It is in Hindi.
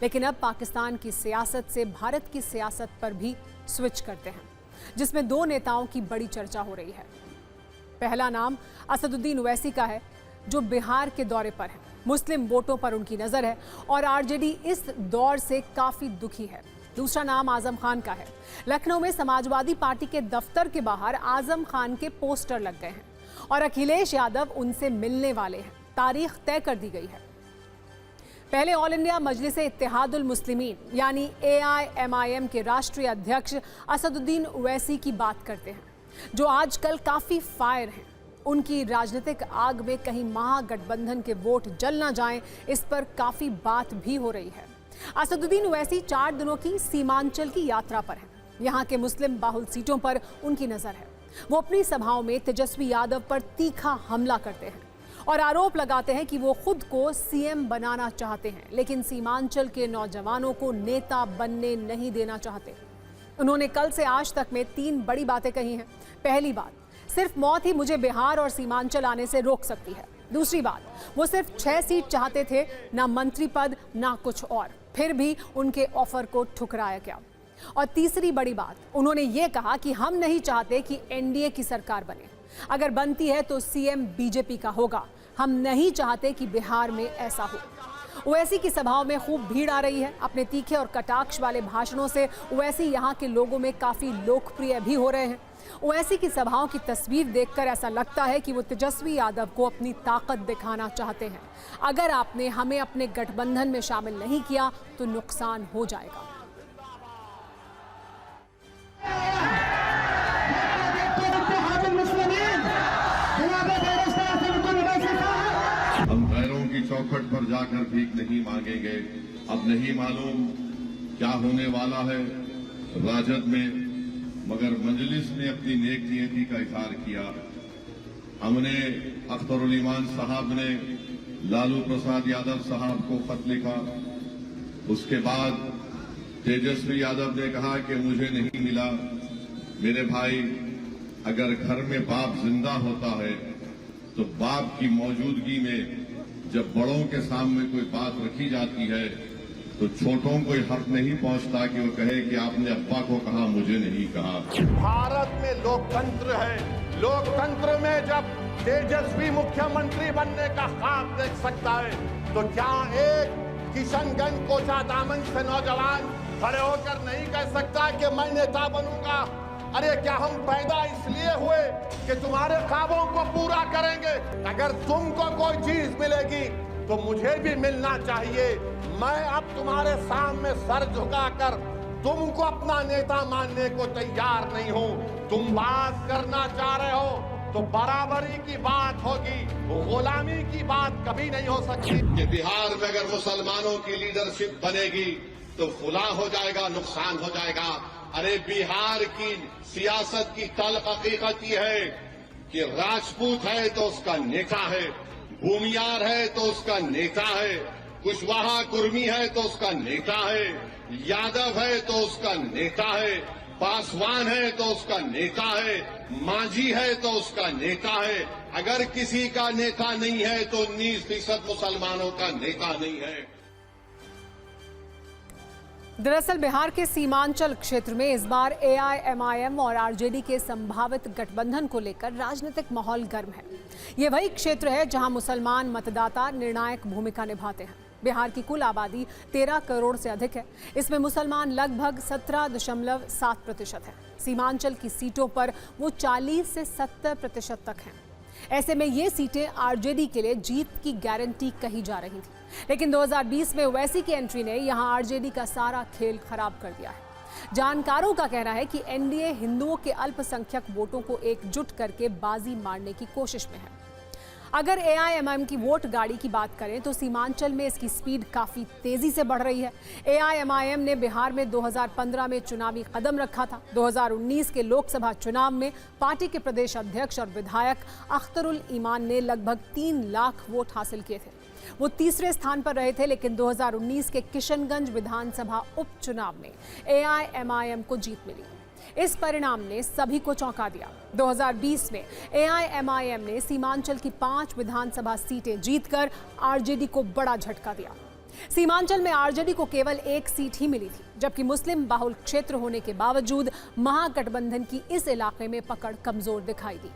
लेकिन अब पाकिस्तान की सियासत से भारत की सियासत पर भी स्विच करते हैं, जिसमें दो नेताओं की बड़ी चर्चा हो रही है। पहला नाम असदुद्दीन ओवैसी का है, जो बिहार के दौरे पर है। मुस्लिम वोटों पर उनकी नजर है और आरजेडी इस दौर से काफी दुखी है। दूसरा नाम आजम खान का है। लखनऊ में समाजवादी पार्टी के दफ्तर के बाहर आजम खान के पोस्टर लग गए हैं और अखिलेश यादव उनसे मिलने वाले हैं। तारीख तय कर दी गई है। पहले ऑल इंडिया मजलिस इत्तेहादुल मुस्लिमीन यानी AIMIM के राष्ट्रीय अध्यक्ष असदुद्दीन ओवैसी की बात करते हैं, जो आजकल काफी फायर हैं। उनकी राजनीतिक आग में कहीं महागठबंधन के वोट जल ना जाएं, इस पर काफी बात भी हो रही है। असदुद्दीन ओवैसी 4 दिनों की सीमांचल की यात्रा पर हैं। यहाँ के मुस्लिम बाहुल सीटों पर उनकी नजर है। वो अपनी सभाओं में तेजस्वी यादव पर तीखा हमला करते हैं और आरोप लगाते हैं कि वो खुद को CM बनाना चाहते हैं, लेकिन सीमांचल के नौजवानों को नेता बनने नहीं देना चाहते। उन्होंने कल से आज तक में 3 बड़ी बातें कही हैं। पहली बात, सिर्फ मौत ही मुझे बिहार और सीमांचल आने से रोक सकती है। दूसरी बात, वो सिर्फ 6 सीट चाहते थे, ना मंत्री पद ना कुछ और, फिर भी उनके ऑफर को ठुकराया गया। और तीसरी बड़ी बात, उन्होंने ये कहा कि हम नहीं चाहते कि NDA की सरकार बने, अगर बनती है तो CM BJP का होगा, हम नहीं चाहते कि बिहार में ऐसा हो। ओवैसी की सभाओं में खूब भीड़ आ रही है। अपने तीखे और कटाक्ष वाले भाषणों से ओवैसी यहाँ के लोगों में काफी लोकप्रिय भी हो रहे हैं। ओवैसी की सभाओं की तस्वीर देखकर ऐसा लगता है कि वो तेजस्वी यादव को अपनी ताकत दिखाना चाहते हैं। अगर आपने हमें अपने गठबंधन में शामिल नहीं किया तो नुकसान हो जाएगा। हम गैरों की चौखट पर जाकर भीख नहीं मांगेंगे। अब नहीं मालूम क्या होने वाला है राजद में, मगर मजलिस ने अपनी नेक नियति का इजहार किया। हमने अख्तरुल ईमान साहब ने लालू प्रसाद यादव साहब को खत लिखा। उसके बाद तेजस्वी यादव ने कहा कि मुझे नहीं मिला। मेरे भाई, अगर घर में बाप जिंदा होता है तो बाप की मौजूदगी में जब बड़ों के सामने कोई बात रखी जाती है तो छोटों को हक नहीं पहुंचता कि वो कहे कि आपने अब्बा को कहा, मुझे नहीं कहा। भारत में लोकतंत्र है। लोकतंत्र में जब तेजस्वी मुख्यमंत्री बनने का ख्वाब देख सकता है तो क्या एक किशनगंज कोचा दामन से नौजवान खड़े होकर नहीं कह सकता कि मैं नेता बनूंगा? अरे क्या हम पैदा इसलिए हुए कि तुम्हारे ख्वाबों को पूरा करेंगे? अगर तुमको कोई चीज मिलेगी तो मुझे भी मिलना चाहिए। मैं अब तुम्हारे सामने सर झुकाकर तुमको अपना नेता मानने को तैयार नहीं हूं। तुम बात करना चाह रहे हो तो बराबरी की बात होगी, गुलामी की बात कभी नहीं हो सकती। कि बिहार में अगर मुसलमानों की लीडरशिप बनेगी तो फुला हो जाएगा, नुकसान हो जाएगा। अरे बिहार की सियासत की तल्ख हकीकत यह है कि राजपूत है तो उसका नेता है, भूमियार है तो उसका नेता है, कुशवाहा कुर्मी है तो उसका नेता है, यादव है तो उसका नेता है, पासवान है तो उसका नेता है, मांझी है तो उसका नेता है। अगर किसी का नेता नहीं है तो 19% मुसलमानों का नेता नहीं है। दरअसल बिहार के सीमांचल क्षेत्र में इस बार AIMIM और RJD के संभावित गठबंधन को लेकर राजनीतिक माहौल गर्म है। ये वही क्षेत्र है जहां मुसलमान मतदाता निर्णायक भूमिका निभाते हैं। बिहार की कुल आबादी 13 करोड़ से अधिक है। इसमें मुसलमान लगभग 17.7% है। सीमांचल की सीटों पर वो 40 से 70% तक हैं। ऐसे में ये सीटें RJD के लिए जीत की गारंटी कही जा रही थी, लेकिन 2020 में ओवैसी की एंट्री ने यहां RJD का सारा खेल खराब कर दिया है। जानकारों का कहना है कि NDA हिंदुओं के अल्पसंख्यक वोटों को एकजुट करके बाजी मारने की कोशिश में है। अगर AIMIM की वोट गाड़ी की बात करें तो सीमांचल में इसकी स्पीड काफी तेजी से बढ़ रही है। AIMIM ने बिहार में 2015 में चुनावी कदम रखा था। 2019 के लोकसभा चुनाव में पार्टी के प्रदेश अध्यक्ष और विधायक अख्तरुल ईमान ने लगभग 3 लाख वोट हासिल किए थे। वो तीसरे स्थान पर रहे थे, लेकिन 2019 के किशनगंज विधानसभा उपचुनाव में AIMIM को जीत मिली। इस परिणाम ने सभी को चौंका दिया। 2020 में AIMIM ने सीमांचल की 5 विधानसभा सीटें जीतकर RJD को बड़ा झटका दिया। सीमांचल में आरजेडी को केवल 1 सीट ही मिली थी, जबकि मुस्लिम बाहुल क्षेत्र होने के बावजूद महागठबंधन की इस इलाके में पकड़ कमजोर दिखाई दी।